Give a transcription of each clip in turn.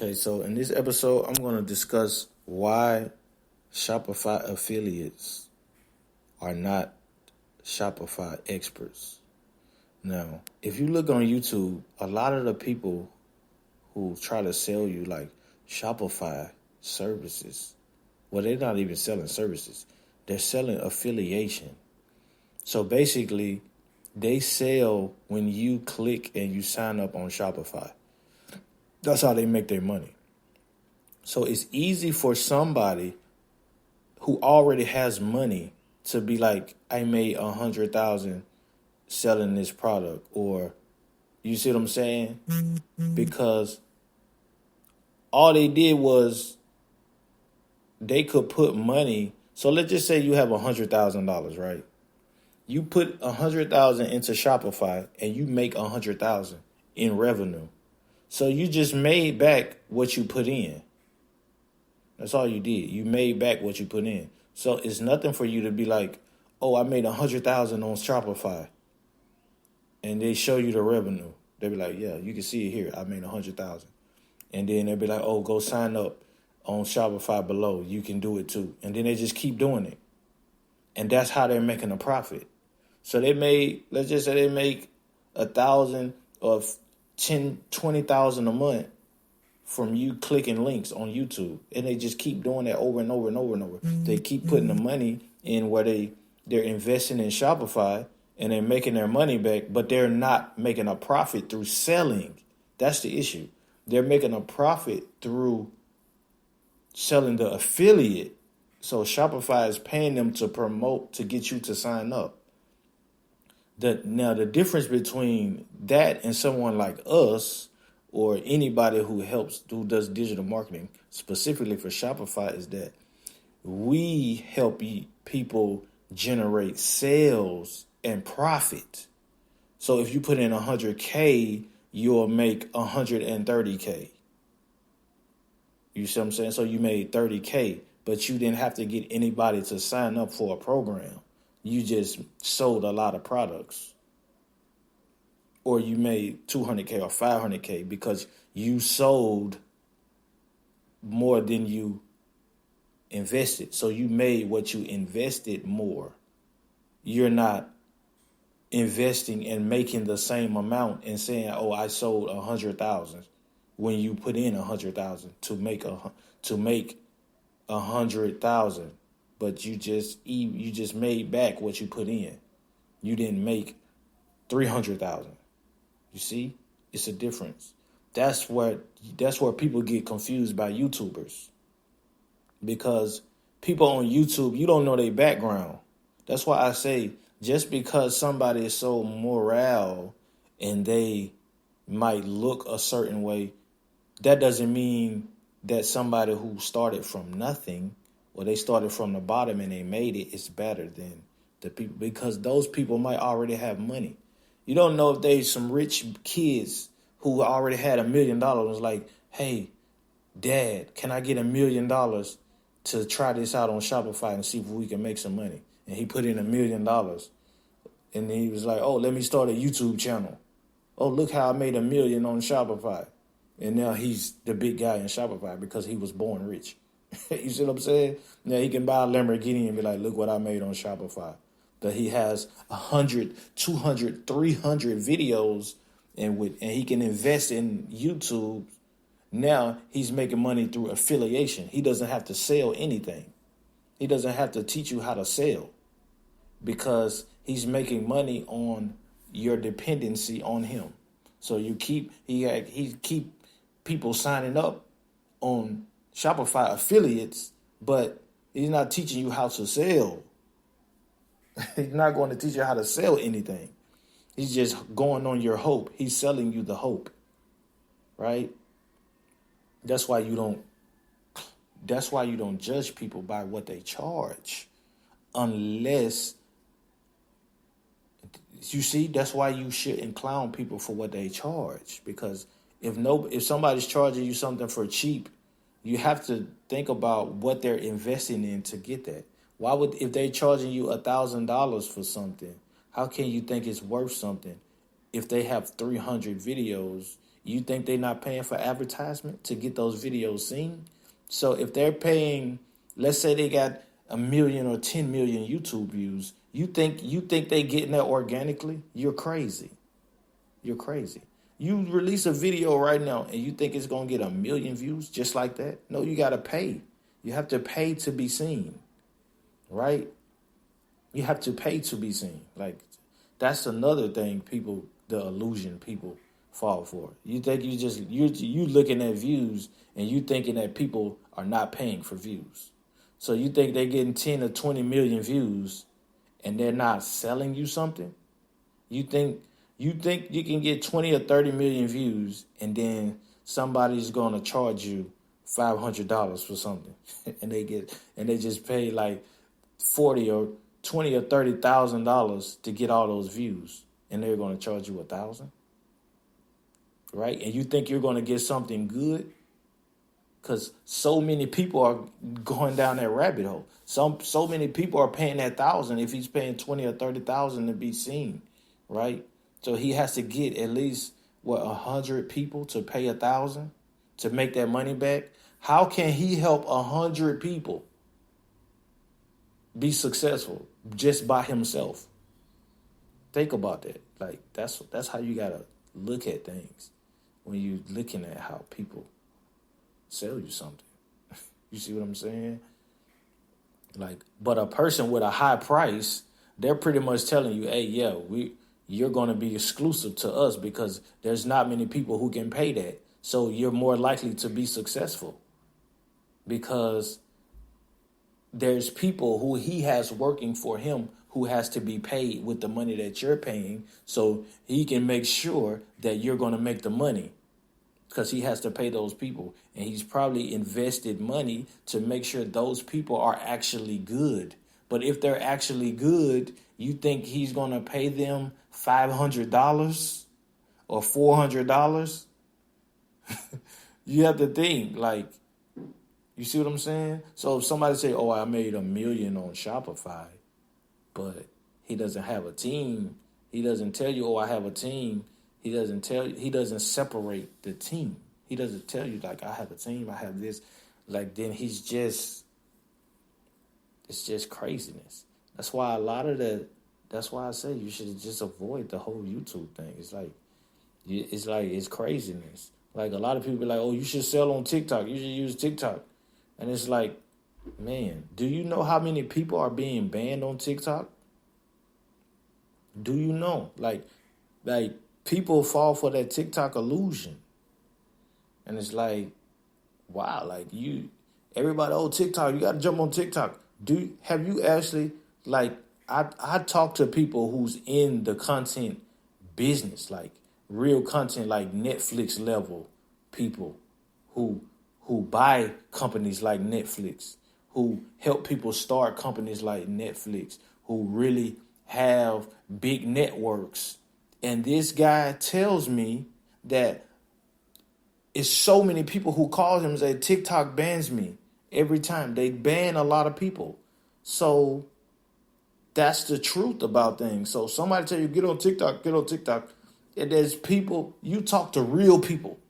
Okay, so in this episode, I'm going to discuss why Shopify affiliates are not Shopify experts. Now, if you look on YouTube, a lot of the people who try to sell you like Shopify services, well, they're not even selling services. They're selling affiliation. So basically, they sell when you click and you sign up on Shopify. That's how they make their money. So it's easy for somebody who already has money to be like, I made 100,000 selling this product, or you see what I'm saying? Because all they did was they could put money. So let's just say you have $100,000, right? You put 100,000 into Shopify and you make 100,000 in revenue. So you just made back what you put in. That's all you did. You made back what you put in. So it's nothing for you to be like, oh, I made 100,000 on Shopify, and they show you the revenue. They be like, yeah, you can see it here. I made 100,000, and then they'll be like, oh, go sign up on Shopify below. You can do it too, and then they just keep doing it, and that's how they're making a profit. So they made, let's just say they make 1,000 or 10, 20,000 a month from you clicking links on YouTube. And they just keep doing that over and over and over and over. They keep putting the money in where they're investing in Shopify and they're making their money back, but they're not making a profit through selling. That's the issue. They're making a profit through selling the affiliate. So Shopify is paying them to promote, to get you to sign up. Now, the difference between that and someone like us or anybody who does digital marketing specifically for Shopify is that we help people generate sales and profit. So if you put in 100K, you'll make 130K. You see what I'm saying? So you made 30K, but you didn't have to get anybody to sign up for a program. You just sold a lot of products. Or you made 200K or 500K because you sold more than you invested. So you made what you invested more. You're not investing and making the same amount and saying, oh, I sold 100,000 when you put in 100,000 to make 100,000. But you just made back what you put in. You didn't make 300,000. You see, it's a difference. That's where people get confused by YouTubers, because people on YouTube, you don't know their background. That's why I say, just because somebody is so moral and they might look a certain way, that doesn't mean that somebody who started from nothing, or they started from the bottom and they made it, is better than the people, because those people might already have money. You don't know if there's some rich kids who already had $1 million was like, hey, Dad, can I get $1 million to try this out on Shopify and see if we can make some money? And he put in $1 million. And then he was like, oh, let me start a YouTube channel. Oh, look how I made $1 million on Shopify. And now he's the big guy in Shopify because he was born rich. You see what I'm saying? Now he can buy a Lamborghini and be like, look what I made on Shopify. But he has 100, 200, 300 videos, and he can invest in YouTube. Now he's making money through affiliation. He doesn't have to sell anything. He doesn't have to teach you how to sell, because he's making money on your dependency on him. So he keep people signing up on Shopify affiliates, but he's not teaching you how to sell. He's not going to teach you how to sell anything. He's just going on your hope. He's selling you the hope, right? That's why you don't judge people by what they charge, unless you see. That's why you shouldn't clown people for what they charge, because if somebody's charging you something for cheap, you have to think about what they're investing in to get that. If they're charging you $1,000 for something, how can you think it's worth something if they have 300 videos You think they're not paying for advertisement to get those videos seen? So if they're paying, let's say they got 1 million or 10 million YouTube views, you think they getting that organically? You're crazy. You're crazy. You release a video right now and you think it's going to get 1 million views just like that? No, you got to pay. You have to pay to be seen, right? You have to pay to be seen. Like, that's another thing the illusion people fall for. You think you looking at views and you thinking that people are not paying for views. So you think they're getting 10 or 20 million views and they're not selling you something? You think you can get 20 or 30 million views and then somebody's going to charge you $500 for something and they just pay like 40 or 20 or $30,000 to get all those views and they're going to charge you $1,000, right? And you think you're going to get something good because so many people are going down that rabbit hole. So many people are paying that $1,000 if he's paying 20 or 30,000 to be seen, right? So he has to get at least 100 people to pay $1,000 to make that money back. How can he help 100 people be successful just by himself? Think about that. Like that's how you gotta look at things when you're looking at how people sell you something. You see what I'm saying? Like, but a person with a high price, they're pretty much telling you, hey, yeah, you're gonna be exclusive to us because there's not many people who can pay that. So you're more likely to be successful because there's people who he has working for him who has to be paid with the money that you're paying. So he can make sure that you're going to make the money because he has to pay those people. And he's probably invested money to make sure those people are actually good. But if they're actually good, you think he's going to pay them $500 or $400? You have to think, like, you see what I'm saying? So if somebody say, oh, I made $1 million on Shopify, but he doesn't have a team, he doesn't tell you, oh, I have a team. He doesn't separate the team. He doesn't tell you, like, I have a team, I have this. Like, then it's just craziness. That's why that's why I say you should just avoid the whole YouTube thing. It's craziness. Like, a lot of people are like, oh, you should sell on TikTok. You should use TikTok. And it's like, man, do you know how many people are being banned on TikTok? Do you know? Like people fall for that TikTok illusion. And it's like, wow, like everybody, oh, TikTok, you got to jump on TikTok. Have you actually, like, I talk to people who's in the content business, like real content, like Netflix level people who buy companies like Netflix, who help people start companies like Netflix, who really have big networks. And this guy tells me that it's so many people who call him and say, TikTok bans me every time. They ban a lot of people. So that's the truth about things. So somebody tell you, get on TikTok. And there's people, you talk to real people,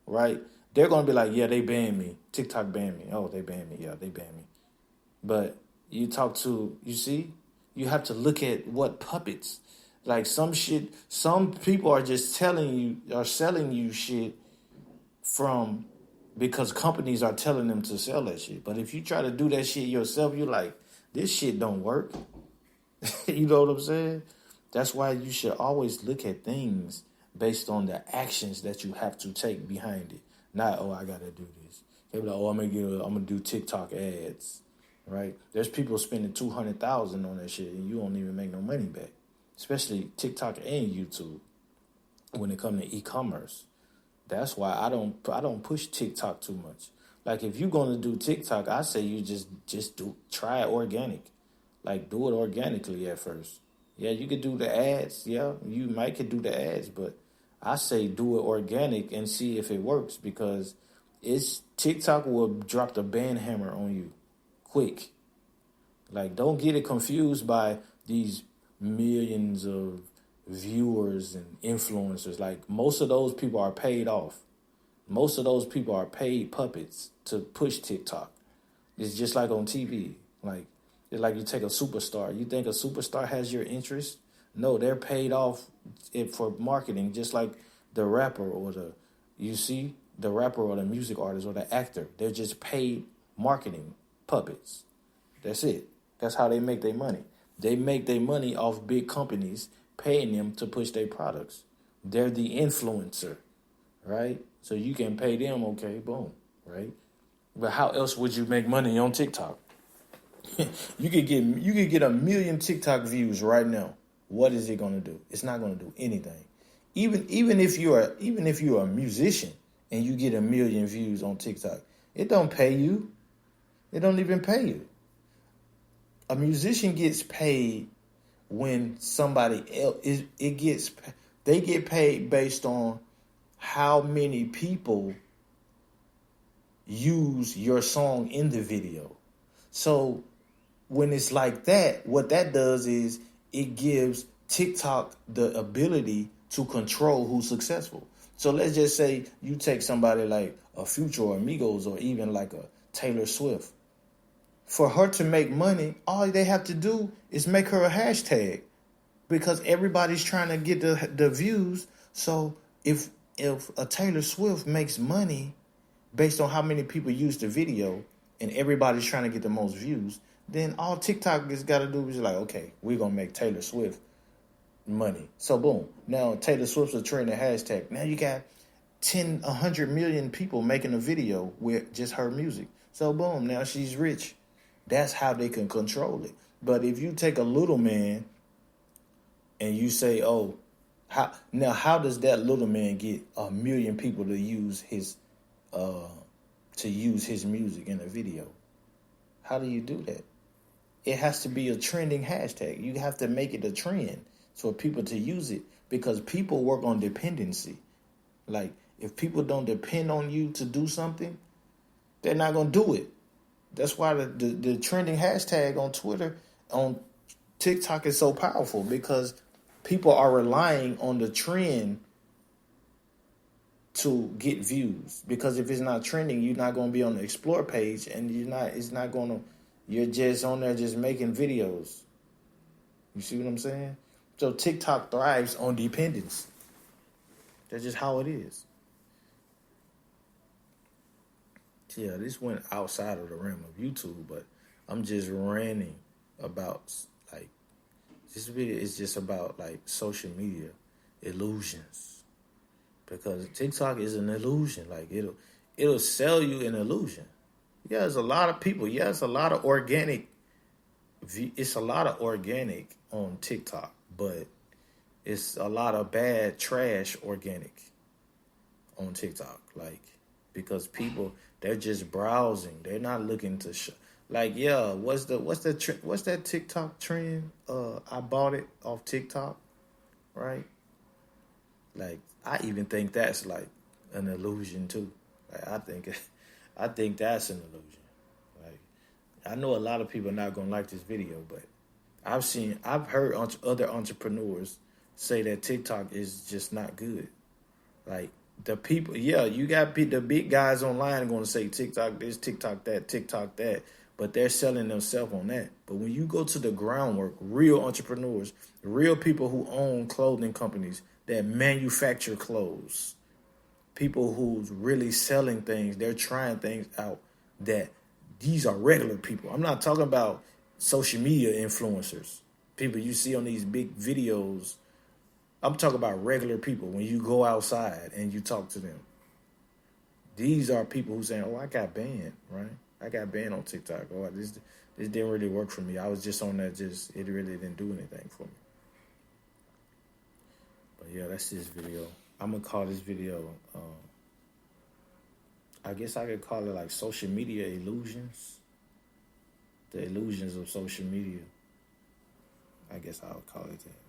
right? They're going to be like, yeah, they banned me. TikTok banned me. Oh, they banned me. Yeah, they banned me. But you have to look at what puppets. Like some people are just selling you shit because companies are telling them to sell that shit. But if you try to do that shit yourself, you're like, this shit don't work. You know what I'm saying? That's why you should always look at things based on the actions that you have to take behind it. Not, oh, I got to do this. They be like, oh, I'm gonna do TikTok ads, right? There's people spending $200,000 on that shit and you don't even make no money back. Especially TikTok and YouTube when it comes to e-commerce. That's why I don't push TikTok too much. Like, if you're gonna do TikTok, I say you just try it organic. Like, do it organically at first. Yeah, you could do the ads. Yeah, you could do the ads, but I say do it organic and see if it works because TikTok will drop the ban hammer on you quick. Like, don't get it confused by these millions of viewers and influencers. Like, most of those people are paid off. Most of those people are paid puppets to push TikTok. It's just like on TV. Like, it's like you take a superstar. You think a superstar has your interest? No, they're paid off for marketing, just like the rapper or the rapper or the music artist or the actor. They're just paid marketing puppets. That's it. That's how they make their money. They make their money off big companies paying them to push their products. They're the influencer, right? So you can pay them, okay, boom, right? But how else would you make money on TikTok? you could get 1 million TikTok views right now. What is it gonna do? It's not gonna do anything. Even if you're a musician and you get 1 million views on TikTok, it don't pay you. It don't even pay you. A musician gets paid when somebody else they get paid based on how many people use your song in the video. So when it's like that, what that does is it gives TikTok the ability to control who's successful. So let's just say you take somebody like a Future or Migos or even like a Taylor Swift. For her to make money, all they have to do is make her a hashtag, because everybody's trying to get the views. So if a Taylor Swift makes money based on how many people use the video and everybody's trying to get the most views, then all TikTok has got to do is like, okay, we're going to make Taylor Swift money. So boom, now Taylor Swift's a trending hashtag. Now you got 100 million people making a video with just her music. So boom, now she's rich. That's how they can control it. But if you take a little man and you say, oh, how does that little man get 1 million people to use his music in a video? How do you do that? It has to be a trending hashtag. You have to make it a trend for people to use it, because people work on dependency. Like, if people don't depend on you to do something, they're not going to do it. That's why the trending hashtag on Twitter, on TikTok is so powerful, because people are relying on the trend to get views. Because if it's not trending, you're not going to be on the explore page, and you're just on there just making videos. You see what I'm saying? So TikTok thrives on dependence. That's just how it is. Yeah, this went outside of the realm of YouTube, but I'm just ranting about, like, this video is just about, like, social media illusions. Because TikTok is an illusion. Like, it'll sell you an illusion. Yeah, there's a lot of people. Yeah, it's a lot of organic. It's a lot of organic on TikTok, but it's a lot of bad trash organic on TikTok. Like, because people, they're just browsing. They're not looking to like, yeah, what's that TikTok trend? I bought it off TikTok, right? Like, I even think that's like an illusion too. Like, I think that's an illusion. Like, I know a lot of people are not gonna like this video, but I've heard other entrepreneurs say that TikTok is just not good. Like, the people, yeah, you got the big guys online going to say TikTok this, TikTok that, but they're selling themselves on that. But when you go to the groundwork, real entrepreneurs, real people who own clothing companies that manufacture clothes, people who's really selling things, they're trying things out, that these are regular people. I'm not talking about social media influencers, people you see on these big videos. I'm talking about regular people. When you go outside and you talk to them, these are people who saying, oh, I got banned, right? I got banned on TikTok. Oh, this didn't really work for me. I was just on that, it really didn't do anything for me. But yeah, that's this video. I'm going to call this video, I guess I could call it like social media illusions. The illusions of social media. I guess I would call it that.